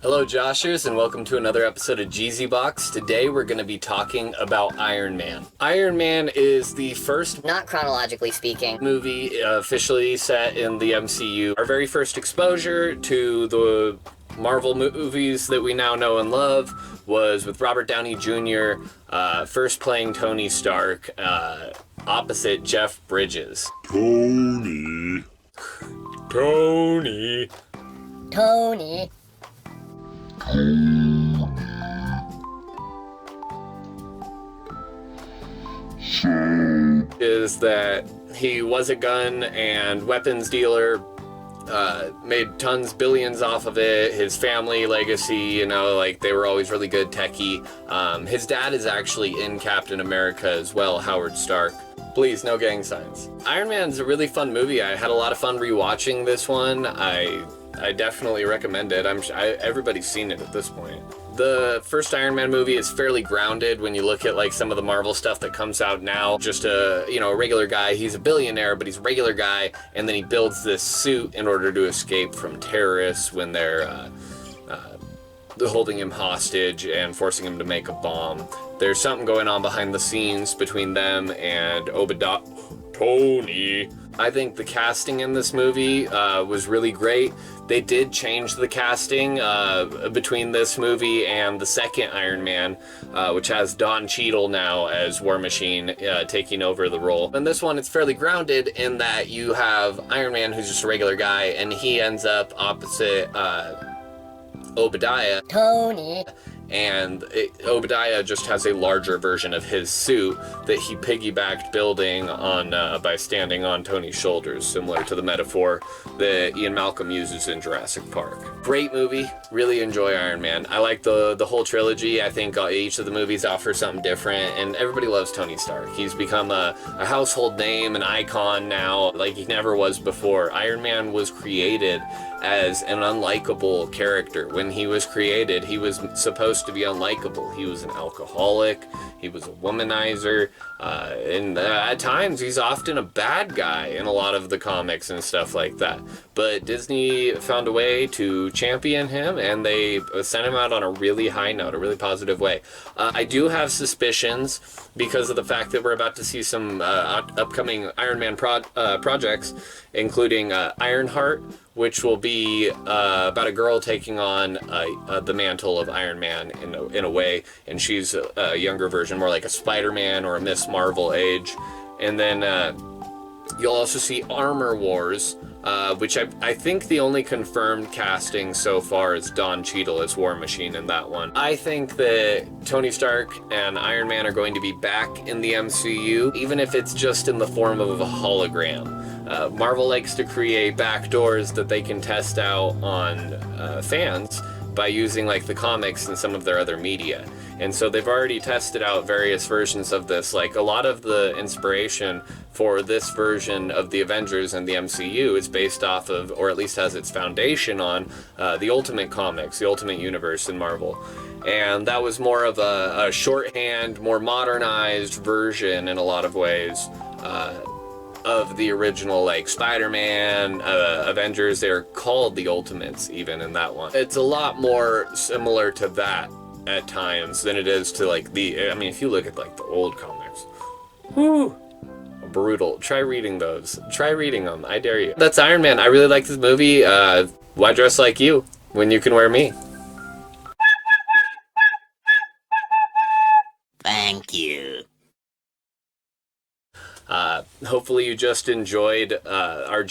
Hello Joshers, and welcome to another episode of JEEZEEbox. Today we're going to be talking about Iron Man. Iron Man is the first, not chronologically speaking, movie officially set in the MCU. Our very first exposure to the Marvel movies that we now know and love was with Robert Downey Jr. First playing Tony Stark opposite Jeff Bridges. Tony. Is that he was a gun and weapons dealer, made tons, billions off of it. His family legacy, you know, like they were always really good techie. His dad is actually in Captain America as well, Howard Stark. Please, no gang signs. Iron Man's a really fun movie. I had a lot of fun rewatching this one. I definitely recommend it. Everybody's seen it at this point. The first Iron Man movie is fairly grounded when you look at like some of the Marvel stuff that comes out now. Just a regular guy. He's a billionaire, but he's a regular guy, and then he builds this suit in order to escape from terrorists when they're holding him hostage and forcing him to make a bomb. There's something going on behind the scenes between them and Tony. I think the casting in this movie was really great. They did change the casting between this movie and the second Iron Man, which has Don Cheadle now as War Machine taking over the role. In this one, it's fairly grounded in that you have Iron Man, who's just a regular guy, and he ends up opposite Obadiah. Tony. And Obadiah just has a larger version of his suit that he piggybacked building on by standing on Tony's shoulders, similar to the metaphor that Ian Malcolm uses in Jurassic Park. Great movie. Really enjoy Iron Man. I like the whole trilogy. I think each of the movies offers something different, and everybody loves Tony Stark. He's become a household name, an icon now, like he never was before. Iron Man was created as an unlikable character. When he was created, he was supposed to be unlikable. He was an alcoholic, he was a womanizer, and at times he's often a bad guy in a lot of the comics and stuff like that. But Disney found a way to champion him, and they sent him out on a really high note, a really positive way. I do have suspicions because of the fact that we're about to see some upcoming Iron Man projects, including Ironheart, which will be about a girl taking on the mantle of Iron Man in a way, and she's a younger version, more like a Spider-Man or a Miss Marvel age. And then you'll also see Armor Wars, which I think the only confirmed casting so far is Don Cheadle as War Machine in that one. I think that Tony Stark and Iron Man are going to be back in the MCU, even if it's just in the form of a hologram. Marvel likes to create backdoors that they can test out on fans by using like the comics and some of their other media. And so they've already tested out various versions of this. Like a lot of the inspiration for this version of the Avengers and the MCU is based off of, or at least has its foundation on, the Ultimate Comics, the Ultimate Universe in Marvel. And that was more of a shorthand, more modernized version in a lot of ways of the original, like Spider-Man, Avengers. They're called the Ultimates even in that one. It's a lot more similar to that at times than it is to like if you look at like the old comics, whoo, brutal. Try reading those. Try reading them. I dare you. That's Iron Man. I really like this movie. Why dress like you when you can wear me? Thank you. Hopefully you just enjoyed our